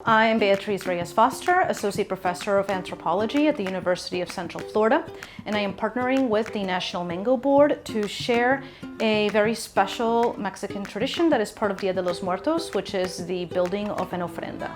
I am Beatriz Reyes-Foster, Associate Professor of Anthropology at the University of Central Florida, and I am partnering with the National Mango Board to share a very special Mexican tradition that is part of Dia de los Muertos, which is the building of an ofrenda.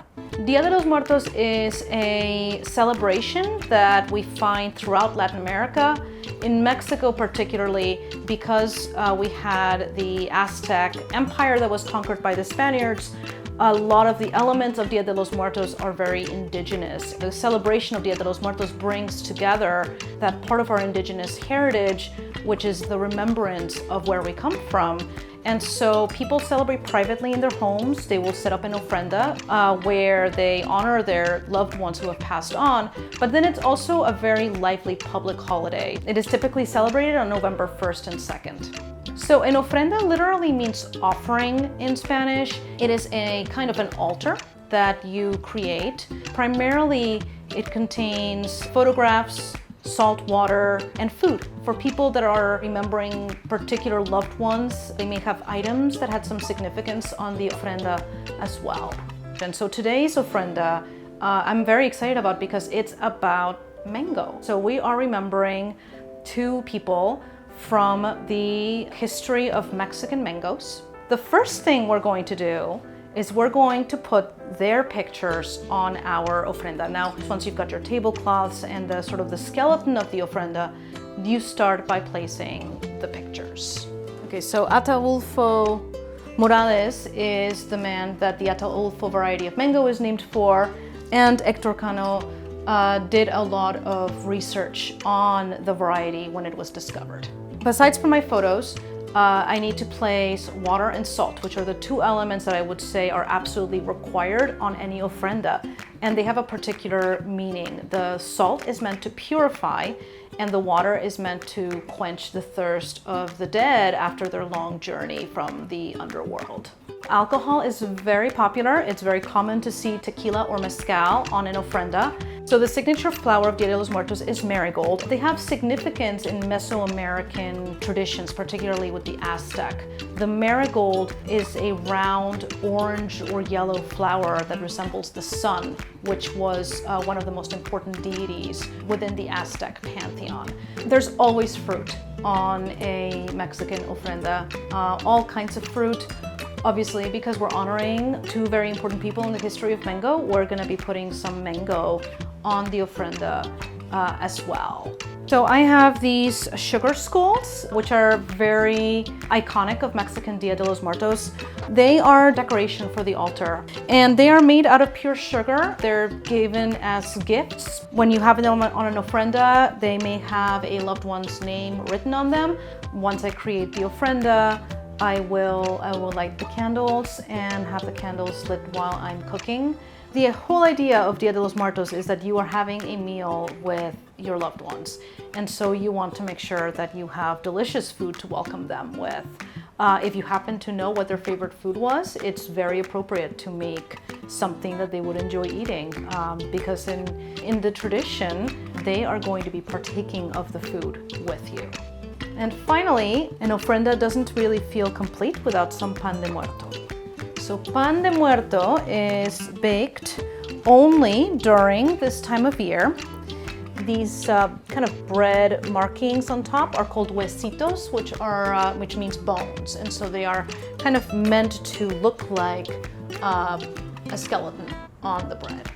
Dia de los Muertos is a celebration that we find throughout Latin America, in Mexico particularly because we had the Aztec Empire that was conquered by the Spaniards. A lot of the elements of Dia de los Muertos are very indigenous. The celebration of Dia de los Muertos brings together that part of our indigenous heritage, which is the remembrance of where we come from. And so people celebrate privately in their homes. They will set up an ofrenda where they honor their loved ones who have passed on. But then it's also a very lively public holiday. It is typically celebrated on November 1st and 2nd. So an ofrenda literally means offering in Spanish. It is a kind of an altar that you create. Primarily, it contains photographs, salt water, and food. For people that are remembering particular loved ones, they may have items that had some significance on the ofrenda as well. And so today's ofrenda, I'm very excited about because it's about mango. So we are remembering two people from the history of Mexican mangoes. The first thing we're going to do is we're going to put their pictures on our ofrenda. Now, once you've got your tablecloths and the sort of the skeleton of the ofrenda, you start by placing the pictures. Okay, so Ataulfo Morales is the man that the Ataulfo variety of mango is named for, and Hector Cano did a lot of research on the variety when it was discovered. Besides from my photos, I need to place water and salt, which are the two elements that I would say are absolutely required on any ofrenda. And they have a particular meaning. The salt is meant to purify, and the water is meant to quench the thirst of the dead after their long journey from the underworld. Alcohol is very popular. It's very common to see tequila or mezcal on an ofrenda. So the signature flower of Dia de los Muertos is marigold. They have significance in Mesoamerican traditions, particularly with the Aztec. The marigold is a round orange or yellow flower that resembles the sun, which was one of the most important deities within the Aztec pantheon. There's always fruit on a Mexican ofrenda, all kinds of fruit. Obviously, because we're honoring two very important people in the history of mango, we're gonna be putting some mango on the ofrenda as well. So I have these sugar skulls, which are very iconic of Mexican Dia de los Muertos. They are decoration for the altar, and they are made out of pure sugar. They're given as gifts. When you have them on an ofrenda, they may have a loved one's name written on them. Once I create the ofrenda, I will light the candles and have the candles lit while I'm cooking. The whole idea of Dia de los Muertos is that you are having a meal with your loved ones. And so you want to make sure that you have delicious food to welcome them with. If you happen to know what their favorite food was, it's very appropriate to make something that they would enjoy eating because in the tradition, they are going to be partaking of the food with you. And finally, an ofrenda doesn't really feel complete without some pan de muerto. So pan de muerto is baked only during this time of year. These kind of bread markings on top are called huesitos, which means bones. And so they are kind of meant to look like a skeleton on the bread.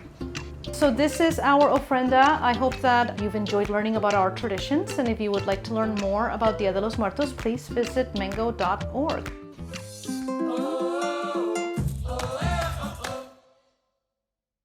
So this is our ofrenda. I hope that you've enjoyed learning about our traditions, and if you would like to learn more about Dia de los Muertos, please visit mango.org.